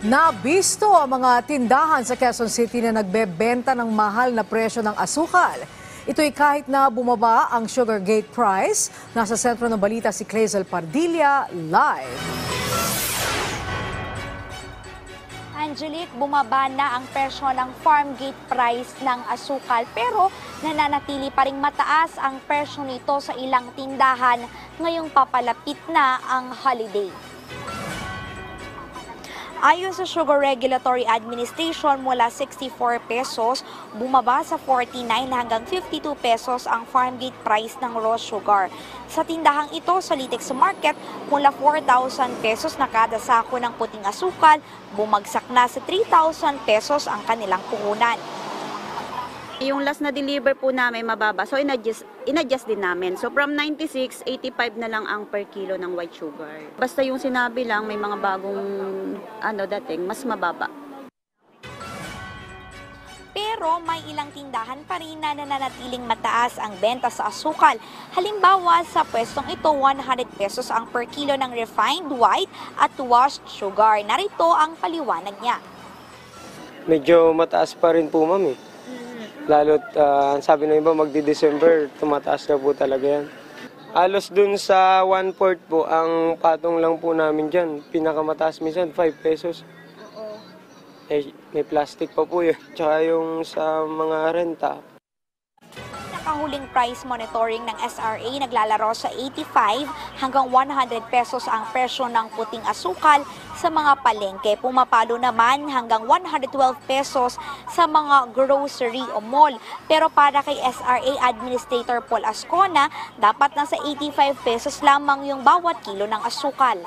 Nabisto ang mga tindahan sa Quezon City na nagbebenta ng mahal na presyo ng asukal. Ito'y kahit na bumaba ang sugar gate price. Nasa sentro ng balita si Clazel Pardilla, live. Angelique, bumaba na ang presyo ng farm gate price ng asukal pero nananatili pa ring mataas ang presyo nito sa ilang tindahan ngayong papalapit na ang holiday. Ayon sa Sugar Regulatory Administration, mula 64 pesos, bumaba sa 49 hanggang 52 pesos ang farm gate price ng raw sugar. Sa tindahang ito sa Litex Market, mula 4,000 pesos na kada sako ng puting asukal, bumagsak na sa 3,000 pesos ang kanilang puhunan. Yung last na deliver po namin mababa, so in-adjust din namin. So from 96, 85 na lang ang per kilo ng white sugar. Basta yung sinabi lang, may mga bagong dating, mas mababa. Pero may ilang tindahan pa rin na nananatiling mataas ang benta sa asukal. Halimbawa, sa pwestong ito, 100 pesos ang per kilo ng refined white at washed sugar. Narito ang paliwanag niya. Medyo mataas pa rin po, ma'am. Lalo't sabi ng iba, magdi-December, tumataas na po talaga yan. Halos dun sa 1/4 po, ang patong lang po namin dyan, pinakamataas minsan, 5 pesos. May plastic pa po yun. Tsaka yung sa mga renta. Nakahuling price monitoring ng SRA naglalaro sa 85 hanggang 100 pesos ang presyo ng puting asukal sa mga palengke. Pumapalo naman hanggang 112 pesos sa mga grocery o mall. Pero para kay SRA Administrator Paul Ascona, dapat nasa 85 pesos lamang yung bawat kilo ng asukal.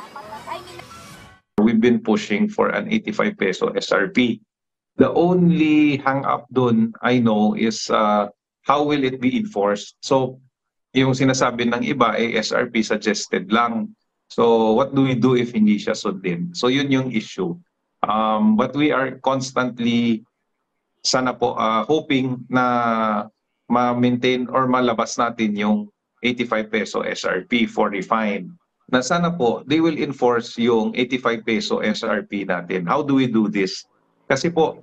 We've been pushing for an 85 peso SRP. The only hang-up dun I know is how will it be enforced? So, yung sinasabi ng iba ay SRP suggested lang. So, what do we do if hindi siya sundin? So, yun yung issue. But we are constantly sana po hoping na ma-maintain or malabas natin yung 85 peso SRP for refined. Na sana po, they will enforce yung 85 peso SRP natin. How do we do this? Kasi po,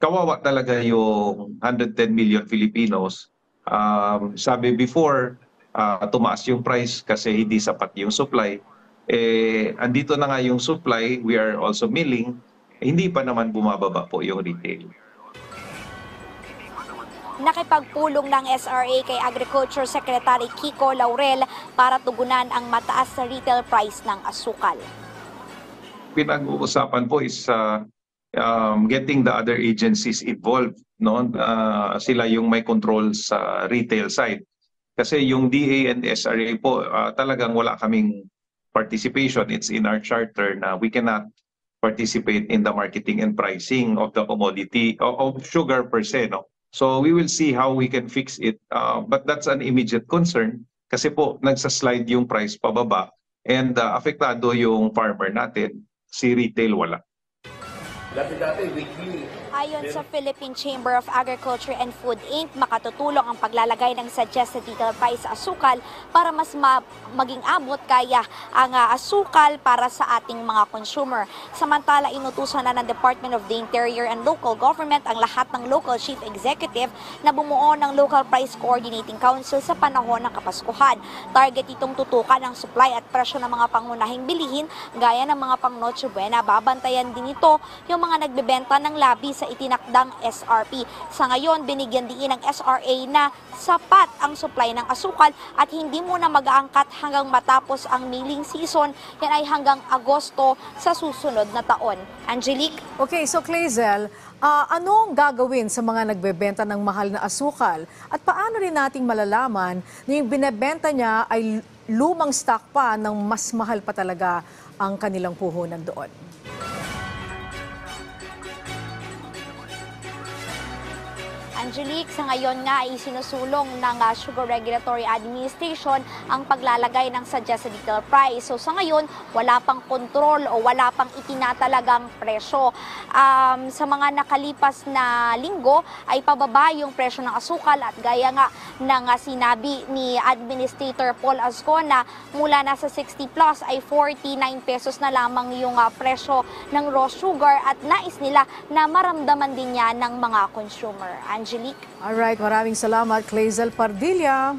kawawa talaga yung 110 million Filipinos. Sabi before, tumaas yung price kasi hindi sapat yung supply. Andito na nga yung supply, we are also milling, hindi pa naman bumababa po yung retail. Nakipagpulong ng SRA kay Agriculture Secretary Kiko Laurel para tugunan ang mataas na retail price ng asukal. Pinag-uusapan po is getting the other agencies involved, no? Sila yung may control sa retail side. Kasi yung DA and SRA po, talagang wala kaming participation. It's in our charter na we cannot participate in the marketing and pricing of the commodity, of sugar per se, no? So we will see how we can fix it. But that's an immediate concern kasi po nagsaslide yung price pababa and apektado yung farmer natin, si retail wala. Ayon sa Philippine Chamber of Agriculture and Food Inc., makatutulong ang paglalagay ng suggested retail price sa asukal para mas maging abot kaya ang asukal para sa ating mga consumer. Samantala, inutusan na ng Department of the Interior and Local Government ang lahat ng local chief executive na bumuo ng Local Price Coordinating Council sa panahon ng Kapaskuhan. Target itong tutukan ang supply at presyo ng mga pangunahing bilihin gaya ng mga pang Noche Buena. Babantayan din ito yung mga nagbebenta ng labi sa itinakdang SRP. Sa ngayon, binigyan din ng SRA na sapat ang supply ng asukal at hindi muna mag-aangkat hanggang matapos ang milling season. Yan ay hanggang Agosto sa susunod na taon. Angelique? Okay, so Clazel, anong gagawin sa mga nagbebenta ng mahal na asukal? At paano rin nating malalaman na yung binebenta niya ay lumang stock pa ng mas mahal pa talaga ang kanilang puhunan doon? Angelique, sa ngayon nga ay sinusulong ng Sugar Regulatory Administration ang paglalagay ng suggested retail price. So sa ngayon, wala pang kontrol o wala pang itinatalagang presyo. Sa mga nakalipas na linggo ay pababa yung presyo ng asukal at gaya nga ng sinabi ni Administrator Paul Azcona, mula nasa 60 plus ay 49 pesos na lamang yung presyo ng raw sugar at nais nila na maramdaman din yan ng mga consumer. Angelique? Alright, maraming salamat, Clazel Pardilla.